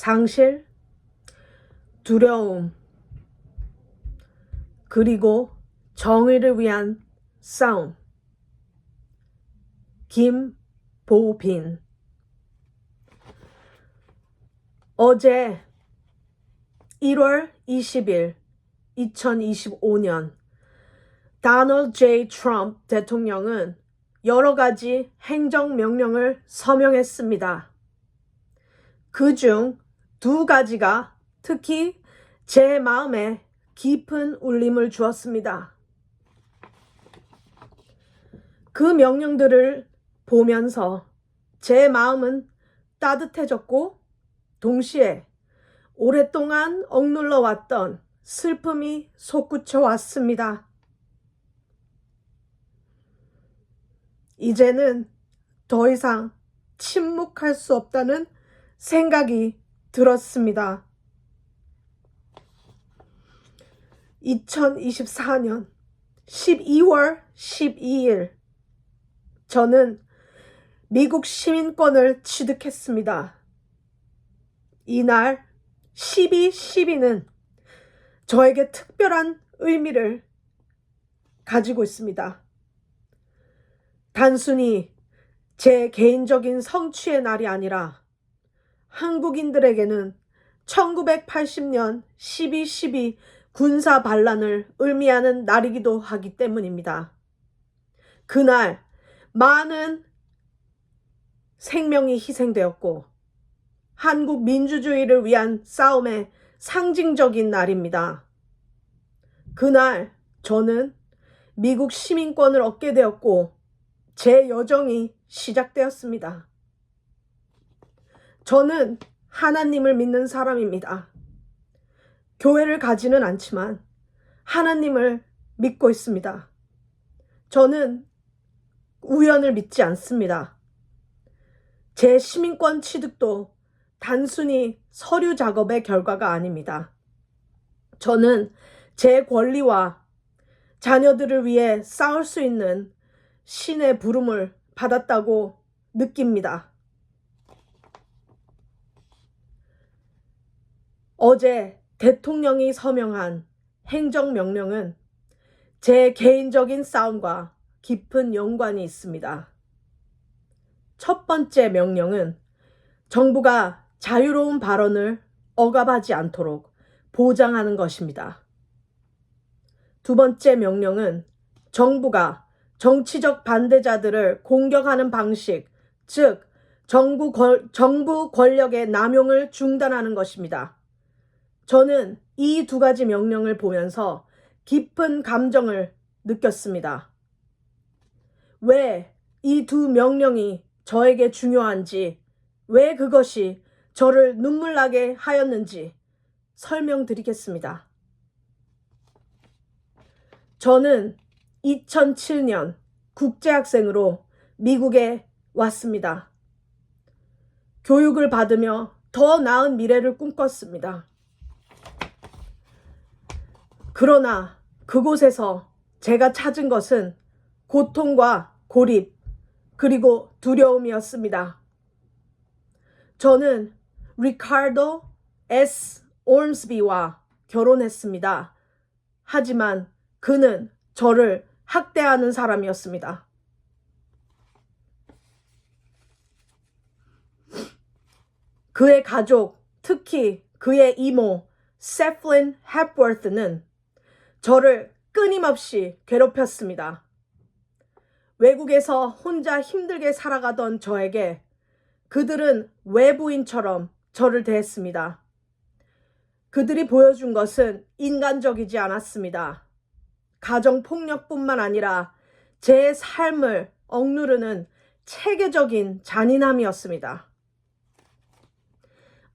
상실, 두려움, 그리고 정의를 위한 싸움. 김보빈. 어제 1월 20일 2025년 도널드 J. 트럼프 대통령은 여러 가지 행정명령을 서명했습니다. 그중 2가지가 특히 제 마음에 깊은 울림을 주었습니다. 그 명령들을 보면서 제 마음은 따뜻해졌고 동시에 오랫동안 억눌러 왔던 슬픔이 솟구쳐 왔습니다. 이제는 더 이상 침묵할 수 없다는 생각이 들었습니다. 2024년 12월 12일 저는 미국 시민권을 취득했습니다. 이날 12.12는 저에게 특별한 의미를 가지고 있습니다. 단순히 제 개인적인 성취의 날이 아니라 한국인들에게는 1980년 12.12 군사 반란을 의미하는 날이기도 하기 때문입니다. 그날 많은 생명이 희생되었고 한국 민주주의를 위한 싸움의 상징적인 날입니다. 그날 저는 미국 시민권을 얻게 되었고 제 여정이 시작되었습니다. 저는 하나님을 믿는 사람입니다. 교회를 가지는 않지만 하나님을 믿고 있습니다. 저는 우연을 믿지 않습니다. 제 시민권 취득도 단순히 서류 작업의 결과가 아닙니다. 저는 제 권리와 자녀들을 위해 싸울 수 있는 신의 부름을 받았다고 느낍니다. 어제 대통령이 서명한 행정명령은 제 개인적인 싸움과 깊은 연관이 있습니다. 첫 번째 명령은 정부가 자유로운 발언을 억압하지 않도록 보장하는 것입니다. 두 번째 명령은 정부가 정치적 반대자들을 공격하는 방식, 즉 정부 권력의 남용을 중단하는 것입니다. 저는 이 2가지 명령을 보면서 깊은 감정을 느꼈습니다. 왜 이 2 명령이 저에게 중요한지, 왜 그것이 저를 눈물나게 하였는지 설명드리겠습니다. 저는 2007년 국제학생으로 미국에 왔습니다. 교육을 받으며 더 나은 미래를 꿈꿨습니다. 그러나 그곳에서 제가 찾은 것은 고통과 고립, 그리고 두려움이었습니다. 저는 리카르도 S. 올므스비와 결혼했습니다. 하지만 그는 저를 학대하는 사람이었습니다. 그의 가족, 특히 그의 이모 세플린 헵워스는 저를 끊임없이 괴롭혔습니다. 외국에서 혼자 힘들게 살아가던 저에게 그들은 외부인처럼 저를 대했습니다. 그들이 보여준 것은 인간적이지 않았습니다. 가정폭력뿐만 아니라 제 삶을 억누르는 체계적인 잔인함이었습니다.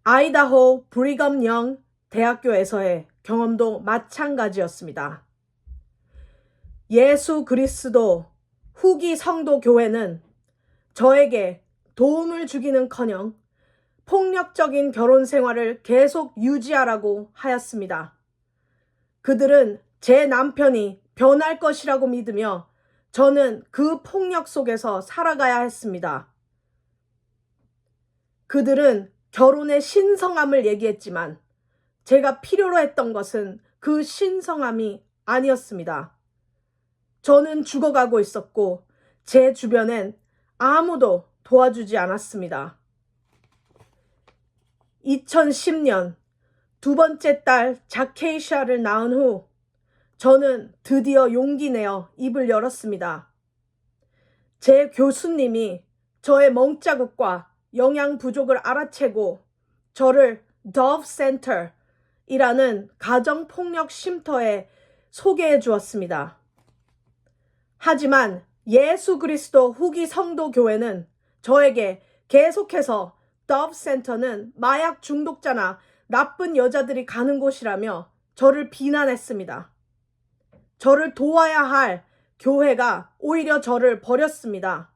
아이다호 브리검 영 대학교에서의 경험도 마찬가지였습니다. 예수 그리스도 후기 성도 교회는 저에게 도움을 주기는커녕 폭력적인 결혼 생활을 계속 유지하라고 하였습니다. 그들은 제 남편이 변할 것이라고 믿으며 저는 그 폭력 속에서 살아가야 했습니다. 그들은 결혼의 신성함을 얘기했지만 제가 필요로 했던 것은 그 신성함이 아니었습니다. 저는 죽어가고 있었고 제 주변엔 아무도 도와주지 않았습니다. 2010년 두 번째 딸 자케이샤를 낳은 후 저는 드디어 용기 내어 입을 열었습니다. 제 교수님이 저의 멍자국과 영양 부족을 알아채고 저를 Dove Center이라는 가정폭력 쉼터에 소개해 주었습니다. 하지만 예수 그리스도 후기 성도 교회는 저에게 계속해서 Dove Center는 마약 중독자나 나쁜 여자들이 가는 곳이라며 저를 비난했습니다. 저를 도와야 할 교회가 오히려 저를 버렸습니다.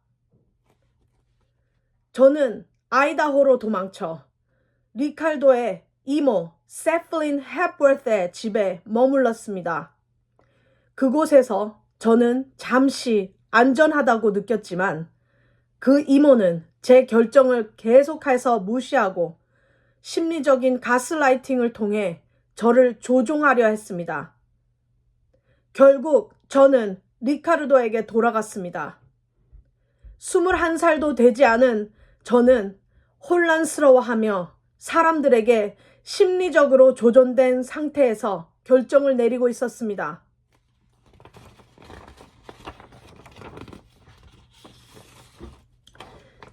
저는 아이다호로 도망쳐 리칼도의 이모 세플린 헵워스의 집에 머물렀습니다. 그곳에서 저는 잠시 안전하다고 느꼈지만 그 이모는 제 결정을 계속해서 무시하고 심리적인 가스라이팅을 통해 저를 조종하려 했습니다. 결국 저는 리카르도에게 돌아갔습니다. 21살도 되지 않은 저는 혼란스러워하며 사람들에게 심리적으로 조종된 상태에서 결정을 내리고 있었습니다.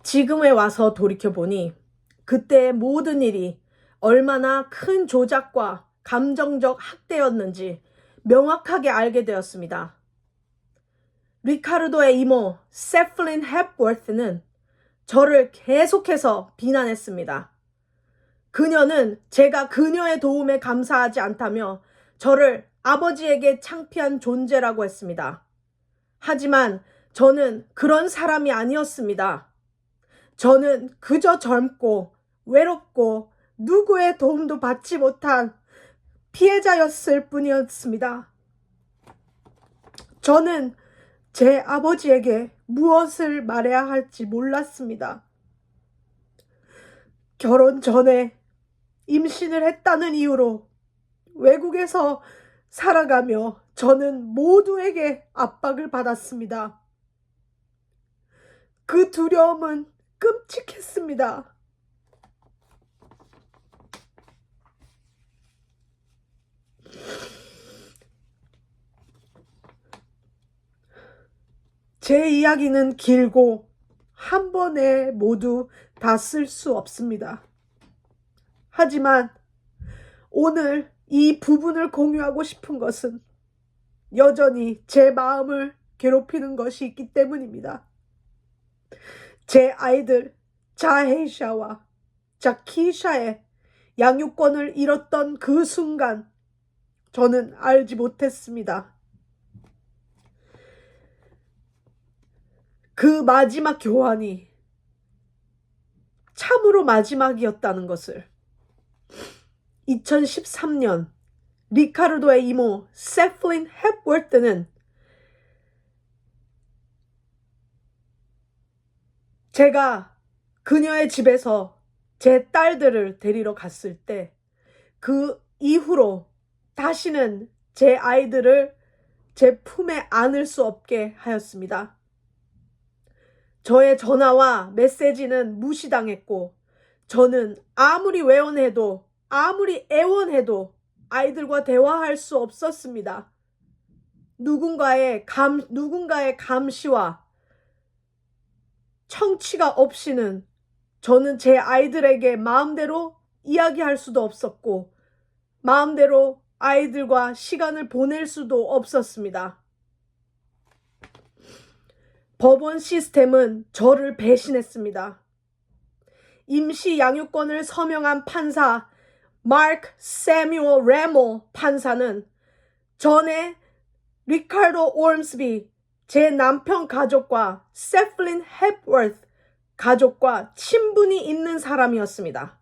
지금에 와서 돌이켜보니 그때의 모든 일이 얼마나 큰 조작과 감정적 학대였는지 명확하게 알게 되었습니다. 리카르도의 이모 세플린 헵워스는 저를 계속해서 비난했습니다. 그녀는 제가 그녀의 도움에 감사하지 않다며 저를 아버지에게 창피한 존재라고 했습니다. 하지만 저는 그런 사람이 아니었습니다. 저는 그저 젊고 외롭고 누구의 도움도 받지 못한 피해자였을 뿐이었습니다. 저는 제 아버지에게 무엇을 말해야 할지 몰랐습니다. 결혼 전에 임신을 했다는 이유로 외국에서 살아가며 저는 모두에게 압박을 받았습니다. 그 두려움은 끔찍했습니다. 제 이야기는 길고 한 번에 모두 다 쓸 수 없습니다. 하지만 오늘 이 부분을 공유하고 싶은 것은 여전히 제 마음을 괴롭히는 것이 있기 때문입니다. 제 아이들 자헤이샤와 자키샤의 양육권을 잃었던 그 순간 저는 알지 못했습니다. 그 마지막 교환이 참으로 마지막이었다는 것을 2013년 리카르도의 이모 세플린 헵워스는 제가 그녀의 집에서 제 딸들을 데리러 갔을 때 그 이후로 다시는 제 아이들을 제 품에 안을 수 없게 하였습니다. 저의 전화와 메시지는 무시당했고 저는 아무리 외원해도 아무리 애원해도 아이들과 대화할 수 없었습니다. 누군가의 감시와 청취가 없이는 저는 제 아이들에게 마음대로 이야기할 수도 없었고 마음대로 아이들과 시간을 보낼 수도 없었습니다. 법원 시스템은 저를 배신했습니다. 임시 양육권을 서명한 판사 마크 세뮤얼 레모 판사는 전에 리카르도 올므스비 제 남편 가족과 세플린 헵워스 가족과 친분이 있는 사람이었습니다.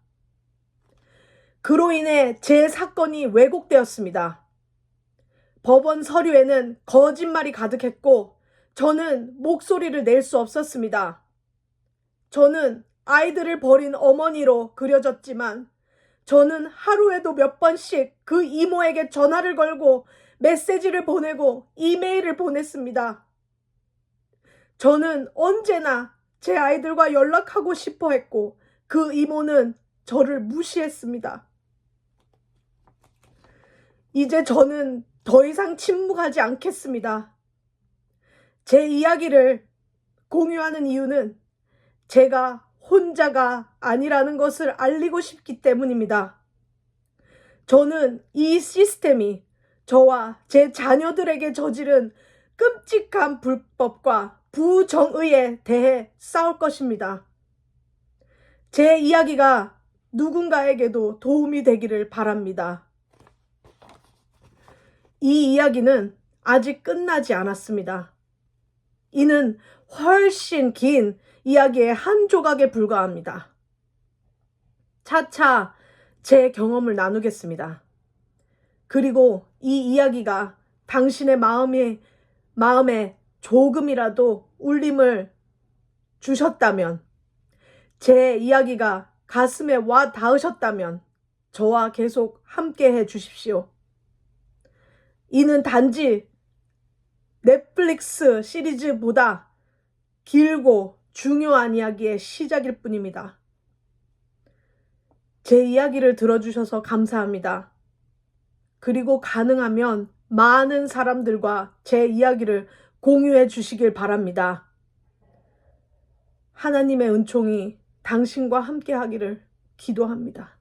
그로 인해 제 사건이 왜곡되었습니다. 법원 서류에는 거짓말이 가득했고 저는 목소리를 낼 수 없었습니다. 저는 아이들을 버린 어머니로 그려졌지만 저는 하루에도 몇 번씩 그 이모에게 전화를 걸고 메시지를 보내고 이메일을 보냈습니다. 저는 언제나 제 아이들과 연락하고 싶어 했고 그 이모는 저를 무시했습니다. 이제 저는 더 이상 침묵하지 않겠습니다. 제 이야기를 공유하는 이유는 제가 혼자가 아니라는 것을 알리고 싶기 때문입니다. 저는 이 시스템이 저와 제 자녀들에게 저지른 끔찍한 불법과 부정의에 대해 싸울 것입니다. 제 이야기가 누군가에게도 도움이 되기를 바랍니다. 이 이야기는 아직 끝나지 않았습니다. 이는 훨씬 긴 이야기의 한 조각에 불과합니다. 차차 제 경험을 나누겠습니다. 그리고 이 이야기가 당신의 마음에 조금이라도 울림을 주셨다면, 제 이야기가 가슴에 와 닿으셨다면 저와 계속 함께 해 주십시오. 이는 단지 넷플릭스 시리즈보다 길고 중요한 이야기의 시작일 뿐입니다. 제 이야기를 들어주셔서 감사합니다. 그리고 가능하면 많은 사람들과 제 이야기를 공유해 주시길 바랍니다. 하나님의 은총이 당신과 함께 하기를 기도합니다.